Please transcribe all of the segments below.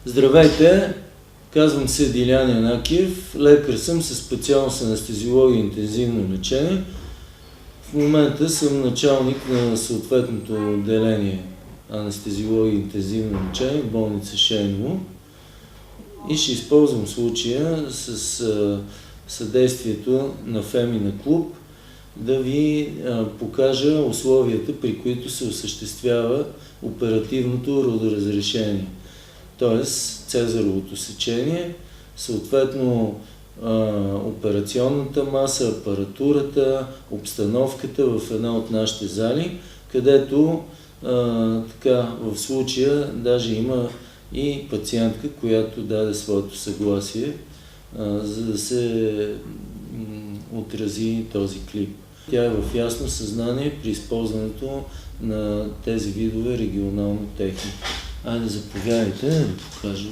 Здравейте, казвам се Дилян Янакиев, лекар съм със специалност анестезиология и интензивно лечение. В момента съм началник на съответното отделение анестезиология и интензивно лечение в болница Шейново и ще използвам случая с съдействието на Фемина клуб да ви покажа условията, при които се осъществява оперативното родоразрешение, т.е. цезаровото сечение, съответно операционната маса, апаратурата, обстановката в една от нашите зали, където в случая даже има и пациентка, която даде своето съгласие, за да се отрази този клип. Тя е в ясно съзнание при използването на тези видове регионална техника. Айде, заповядайте да покажа.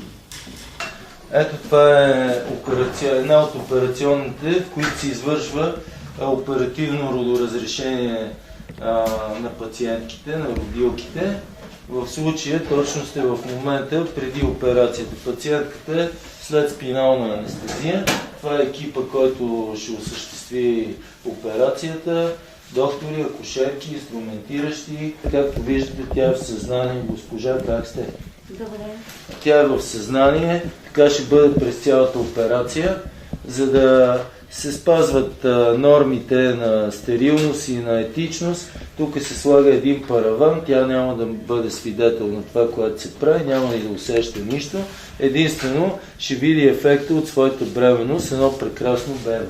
Ето, това е една от операционните, в които се извършва оперативно родоразрешение на пациентките, на родилките. В случая точно сте в момента преди операцията. Пациентката е след спинална анестезия. Това е екипа, който ще осъществи операцията. Доктори, акушерки, инструментиращи. Както виждате, тя е в съзнание. Госпожа, как сте? Добре. Тя е в съзнание. Така ще бъде през цялата операция, за да се спазват нормите на стерилност и на етичност. Тук се слага един параван, тя няма да бъде свидетел на това, което се прави, няма и да усеща нищо. Единствено ще види ефекта от своята бременност, едно прекрасно бебе.